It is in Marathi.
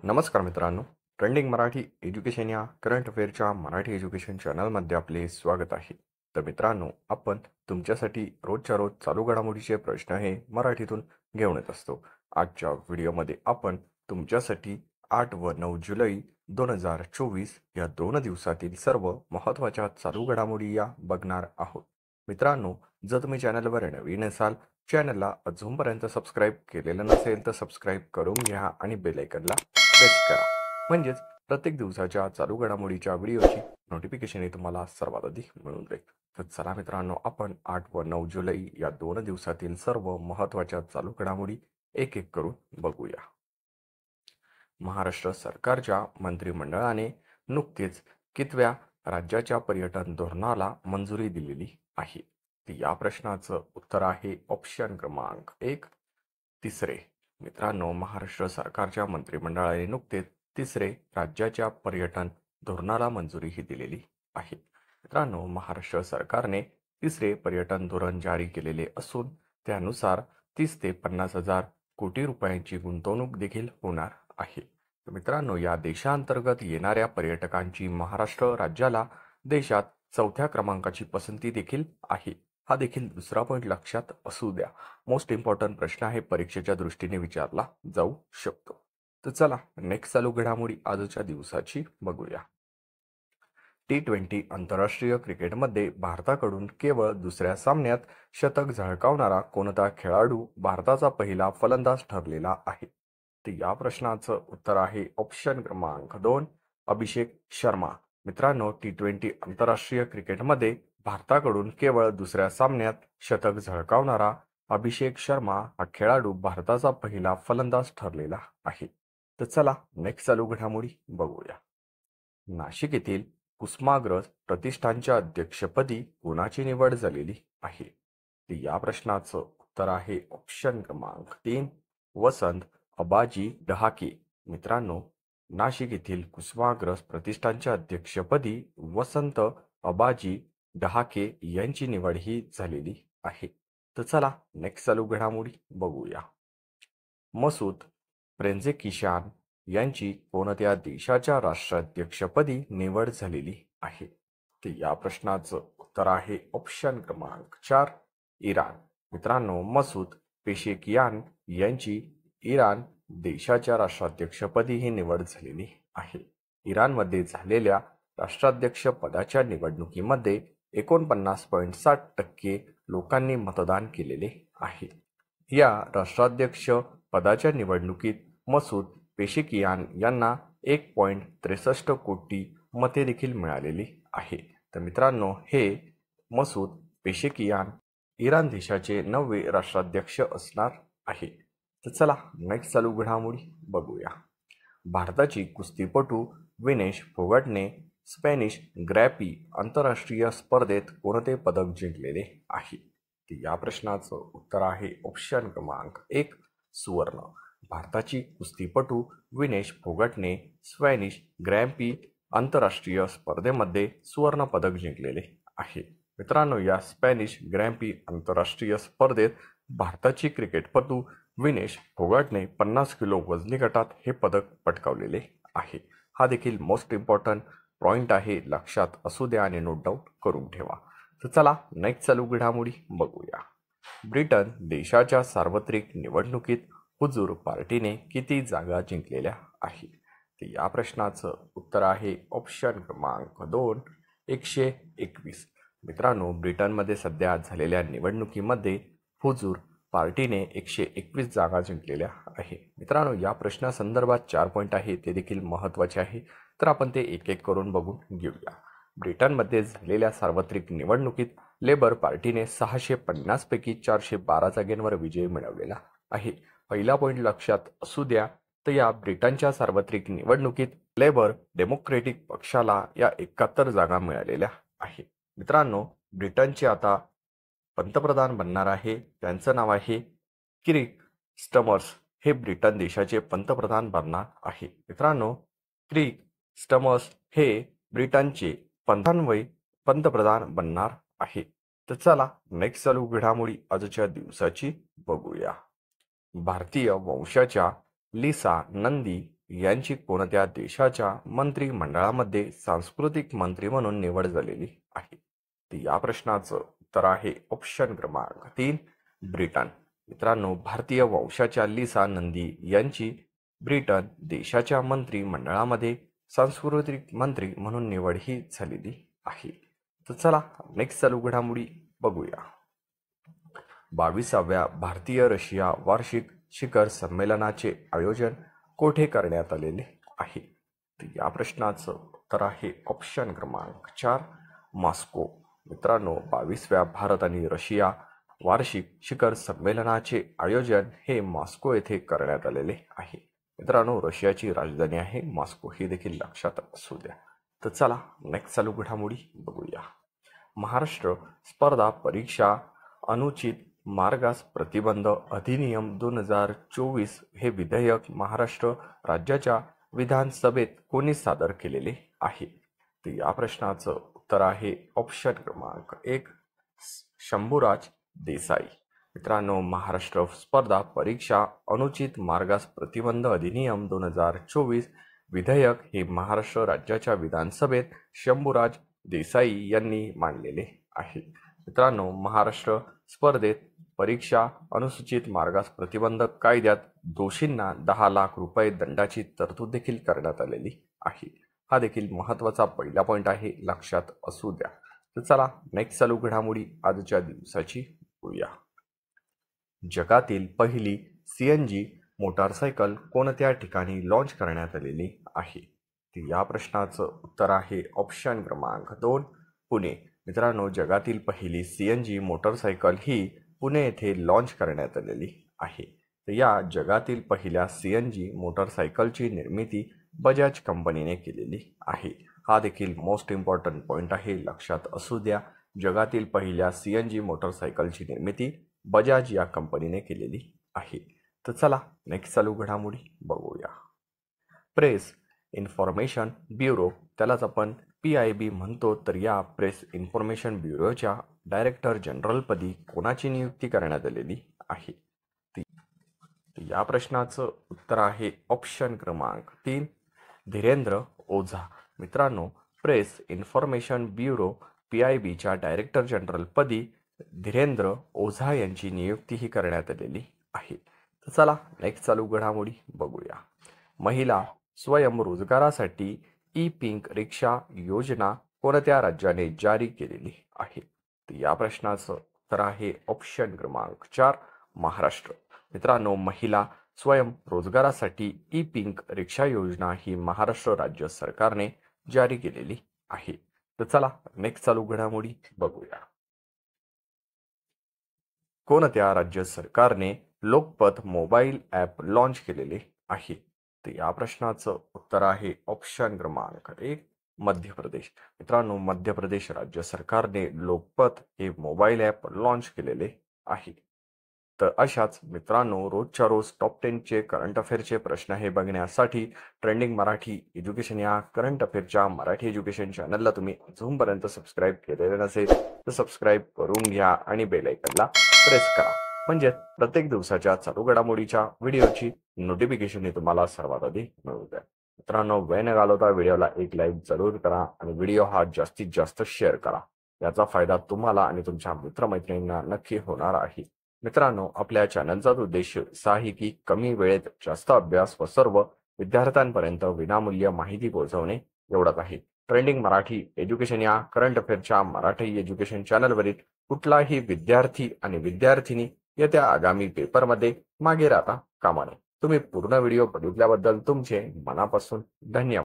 नमस्कार मित्रांनो, ट्रेंडिंग मराठी एज्युकेशन या करंट अफेअरच्या मराठी एज्युकेशन चॅनलमध्ये आपले स्वागत आहे. तर मित्रांनो, आपण तुमच्यासाठी रोजच्या रोज चालू घडामोडीचे प्रश्न हे मराठीतून घेऊन येत असतो. आजच्या व्हिडिओमध्ये आपण तुमच्यासाठी 8 व 9 जुलै 2024 या 2 दिवसातील सर्व महत्त्वाच्या चालू घडामोडी या बघणार आहोत. मित्रांनो, जर तुम्ही चॅनलवर नवीन असाल, चॅनलला अजूनपर्यंत सबस्क्राईब केलेलं नसेल तर सबस्क्राईब करून घ्या आणि बेल आयकनला प्रेस करा. म्हणजेच प्रत्येक दिवसाच्या चालू घडामोडीच्या व्हिडिओची नोटिफिकेशन हे तुम्हाला सर्वात आधी मिळून जाईल. तर चला मित्रांनो, आपण 8 व 9 जुलै या 2 दिवसातील सर्व महत्त्वाच्या चालू घडामोडी एक एक करून बघूया. महाराष्ट्र सरकारच्या मंत्रिमंडळाने नुकतेच कितव्या राज्याच्या पर्यटन धोरणाला मंजुरी दिलेली आहे? तर या प्रश्नाचं उत्तर आहे ऑप्शन क्रमांक 1, तिसरे. मित्रांनो, महाराष्ट्र सरकारच्या मंत्रिमंडळाने नुकतेच तिसरे राज्याच्या पर्यटन धोरणाला मंजुरी ही दिलेली आहे. मित्रांनो, महाराष्ट्र सरकारने तिसरे पर्यटन धोरण जारी केलेले असून त्यानुसार 30 ते 50,000 कोटी रुपयांची गुंतवणूक देखील होणार आहे. तर मित्रांनो, या देशांतर्गत येणाऱ्या पर्यटकांची महाराष्ट्र राज्याला देशात 4थ्या क्रमांकाची पसंती देखील आहे. हा देखील दुसरा पॉईंट लक्षात असू द्या. मोस्ट इम्पॉर्टंट प्रश्न आहे, परीक्षेच्या दृष्टीने विचारला जाऊ शकतो. तर चला नेक्स्ट चालू घडामोडी आजच्या दिवसाची बघूया. T20 आंतरराष्ट्रीय क्रिकेटमध्ये भारताकडून केवळ दुसऱ्या सामन्यात शतक झळकावणारा कोणता खेळाडू भारताचा पहिला फलंदाज ठरलेला आहे? तर या प्रश्नाचं उत्तर आहे ऑप्शन क्रमांक 2, अभिषेक शर्मा. मित्रांनो, T20 आंतरराष्ट्रीय क्रिकेटमध्ये भारताकडून केवळ दुसऱ्या सामन्यात शतक झळकावणारा अभिषेक शर्मा हा खेळाडू भारताचा पहिला फलंदाज ठरलेला आहे. तर चला नेक्स्ट चालू घडामोडी बघूया. नाशिक येथील कुसुमाग्रज प्रतिष्ठानच्या अध्यक्षपदी कोणाची निवड झालेली आहे? तर या प्रश्नाचं उत्तर आहे ऑप्शन क्रमांक 3, वसंत अबाजी डहाके. मित्रांनो, नाशिक येथील कुसुमाग्रज प्रतिष्ठानच्या अध्यक्षपदी वसंत अबाजी डहाके यांची निवड ही झालेली आहे. तर चला नेक्स्ट चालू घडामोडी बघूया. मसूद पेझेशकियान यांची कोणत्या देशाच्या राष्ट्राध्यक्षपदी निवड झालेली आहे? तर या प्रश्नाचं उत्तर आहे ऑप्शन क्रमांक 4, इराण. मित्रांनो, मसूद पेझेशकियान यांची इराण देशाच्या राष्ट्राध्यक्षपदी ही निवड झालेली आहे. इराणमध्ये झालेल्या राष्ट्राध्यक्ष पदाच्या निवडणुकीमध्ये 49.7% लोकांनी मतदान केलेले आहे. या राष्ट्राध्यक्ष पदाच्या निवडणुकीत मसूद पेझेशकियान यांना 1.63 कोटी मते देखील मिळालेली आहे. तर मित्रांनो, हे मसूद पेझेशकियान इराण देशाचे 9वे राष्ट्राध्यक्ष असणार आहे. तर चला नेक्स्ट चालू घडामोडी बघूया. भारताची कुस्तीपटू विनेश फोगाटने स्पॅनिश ग्रॅपी आंतरराष्ट्रीय स्पर्धेत कोणते पदक जिंकलेले आहे? तर या प्रश्नाचं उत्तर आहे ऑप्शन क्रमांक 1, सुवर्ण. भारताची कुस्तीपटू विनेश फोगाटने स्पॅनिश ग्रॅम्पी आंतरराष्ट्रीय स्पर्धेमध्ये सुवर्ण पदक जिंकलेले आहे. मित्रांनो, या स्पॅनिश ग्रॅम्पी आंतरराष्ट्रीय स्पर्धेत भारताची क्रिकेटपटू विनेश फोगाटने 50 किलो वजनी गटात हे पदक पटकावलेले आहे. हा देखील मोस्ट इम्पॉर्टंट पॉईंट आहे, लक्षात असू द्या आणि नोट डाऊन करून ठेवा. तर चला नेक्स्ट चालू घडामोडी बघूया. ब्रिटन देशाच्या सार्वत्रिक निवडणुकीत हुजूर पार्टीने किती जागा जिंकलेल्या आहे? तर या प्रश्नाचं उत्तर आहे ऑप्शन क्रमांक 2, 121. मित्रांनो, ब्रिटनमध्ये सध्या झालेल्या निवडणुकीमध्ये हुजूर पार्टीने 121 जागा जिंकलेल्या आहे. मित्रांनो, या प्रश्नासंदर्भात 4 पॉईंट आहे, ते देखील महत्त्वाचे आहे. तर आपण ते एक एक करून बघून घेऊया. ब्रिटनमध्ये झालेल्या सार्वत्रिक निवडणुकीत लेबर पार्टीने 650 पैकी 412 जागांवर विजय मिळवलेला आहे. पहिला पॉईंट लक्षात असू द्या. तर या ब्रिटनच्या सार्वत्रिक निवडणुकीत लेबर डेमोक्रेटिक पक्षाला या 71 जागा मिळालेल्या आहे. मित्रांनो, ब्रिटनचे आता पंतप्रधान बनणार आहे, त्यांचं नाव आहे कीर स्टार्मर. हे ब्रिटन देशाचे पंतप्रधान बनणार आहे. मित्रांनो, कीर स्टार्मर हे ब्रिटनचे 95वे पंतप्रधान बनणार आहे. तर चला नेक्स्ट चालू घडामोडी आजच्या दिवसाची बघूया. भारतीय वंशाच्या लिसा नंदी यांची कोणत्या देशाच्या मंत्रिमंडळामध्ये सांस्कृतिक मंत्री म्हणून निवड झालेली आहे? तर या प्रश्नाचं उत्तर आहे ऑप्शन क्रमांक 3 ब्रिटन. मित्रांनो, भारतीय वंशाच्या लिसा नंदी यांची ब्रिटन देशाच्या मंत्रिमंडळामध्ये सांस्कृतिक मंत्री म्हणून निवड ही झालेली आहे. तर चला नेक्स्ट चालू घडामोडी बघूया. 22व्या भारतीय रशिया वार्षिक शिखर संमेलनाचे आयोजन कोठे करण्यात आलेले आहे? तर या प्रश्नाचं उत्तर आहे ऑप्शन क्रमांक 4 मॉस्को. मित्रांनो, 22व्या भारत आणि रशिया वार्षिक शिखर संमेलनाचे आयोजन हे मॉस्को येथे करण्यात आलेले आहे. मित्रांनो, रशियाची राजधानी आहे मॉस्को, ही देखील लक्षात असू द्या. तर चला नेक्स्ट चालू घडामोडी बघूया. महाराष्ट्र स्पर्धा परीक्षा अनुचित मार्गास प्रतिबंध अधिनियम 2024 हे विधेयक महाराष्ट्र राज्याच्या विधानसभेत कोणी सादर केलेले आहे? तर या प्रश्नाचं उत्तर आहे ऑप्शन क्रमांक 1 शंभूराज देसाई. मित्रांनो, महाराष्ट्र स्पर्धा परीक्षा अनुचित मार्गास प्रतिबंध अधिनियम 2024 विधेयक हे महाराष्ट्र राज्याच्या विधानसभेत शंभूराज देसाई यांनी मांडलेले आहे. मित्रांनो, महाराष्ट्र स्पर्धेत परीक्षा अनुसूचित मार्गास प्रतिबंधक कायद्यात दोषींना 10 लाख रुपये दंडाची तरतूद देखील करण्यात आलेली आहे. हा देखील महत्त्वाचा पहिला पॉईंट आहे, लक्षात असू द्या. तर चला नेक्स्ट चालू घडामोडी आजच्या दिवसाची बघूया. जगातील पहिली CNG मोटारसायकल कोणत्या ठिकाणी लॉन्च करण्यात आलेली आहे? तर या प्रश्नाचं उत्तर आहे ऑप्शन क्रमांक 2 पुणे. मित्रांनो, जगातील पहिली CNG मोटारसायकल ही पुणे येथे लॉन्च करण्यात आलेली आहे. तर या जगातील पहिल्या CNG मोटारसायकलची निर्मिती बजाज कंपनीने केलेली आहे. हा देखील मोस्ट इम्पॉर्टंट पॉईंट आहे, लक्षात असू द्या. जगातील पहिल्या CNG मोटारसायकलची निर्मिती बजाज या कंपनीने केलेली आहे. तर चला नेक्स्ट चालू घडामोडी बघूया. प्रेस इन्फॉर्मेशन ब्युरो, त्यालाच आपण PIB म्हणतो. तर या प्रेस इन्फॉर्मेशन ब्युरोच्या डायरेक्टर जनरलपदी कोणाची नियुक्ती करण्यात आलेली आहे? या प्रश्नाचं उत्तर आहे ऑप्शन क्रमांक 3 धीरेंद्र ओझा. मित्रांनो, प्रेस इन्फॉर्मेशन ब्युरो PIBच्या डायरेक्टर जनरलपदी धीरेंद्र ओझा यांची नियुक्ती ही करण्यात आलेली आहे. तर चला नेक्स्ट चालू घडामोडी बघूया. महिला स्वयंरोजगारासाठी ई-पिंक रिक्षा योजना कोणत्या राज्याने जारी केलेली आहे? तर या प्रश्नाचं उत्तर आहे ऑप्शन क्रमांक 4 महाराष्ट्र. मित्रांनो, महिला स्वयंरोजगारासाठी ई-पिंक रिक्षा योजना ही महाराष्ट्र राज्य सरकारने जारी केलेली आहे. तर चला नेक्स्ट चालू घडामोडी बघूया. कोणत्या राज्य सरकारने लोकपथ मोबाईल ॲप लॉन्च केलेले आहे? तर या प्रश्नाचं उत्तर आहे ऑप्शन क्रमांक 1 मध्य प्रदेश. मित्रांनो, मध्य प्रदेश राज्य सरकारने लोकपथ हे मोबाईल ॲप लॉन्च केलेले आहे. तर अशाच मित्रांनो, रोजच्या रोज टॉप 10चे करंट अफेअरचे प्रश्न हे बघण्यासाठी ट्रेंडिंग मराठी एज्युकेशन या करंट अफेअरच्या मराठी एज्युकेशन चॅनलला तुम्ही अजूनपर्यंत सबस्क्राईब केलेले नसेल तर सबस्क्राईब करून घ्या आणि बेल आयकॉनला प्रेस करा, म्हणजे प्रत्येक दिवसाच्या चालू घडामोडीच्या व्हिडिओची नोटिफिकेशन ही तुम्हाला सर्वात आधी मिळू द्या. मित्रांनो, वेळ न घालवता व्हिडिओला एक लाईक जरूर करा आणि व्हिडिओ हा जास्तीत जास्त शेअर करा. याचा फायदा तुम्हाला आणि तुमच्या मित्रमैत्रिणींना नक्की होणार आहे. मित्रांनो, आपल्या चॅनलचा उद्देश असा आहे की कमी वेळेत जास्त अभ्यास व सर्व विद्यार्थ्यांपर्यंत विनामूल्य माहिती पोहोचवणे एवढंच आहे. ट्रेंडिंग मराठी एज्युकेशन या करंट अफेअरच्या मराठी एज्युकेशन चॅनलवरील कुठलाही विद्यार्थी आणि विद्यार्थिनी येत्या आगामी पेपरमध्ये मागे राहता कामा नये. तुम्ही पूर्ण व्हिडिओ बघितल्याबद्दल तुमचे मनापासून धन्यवाद.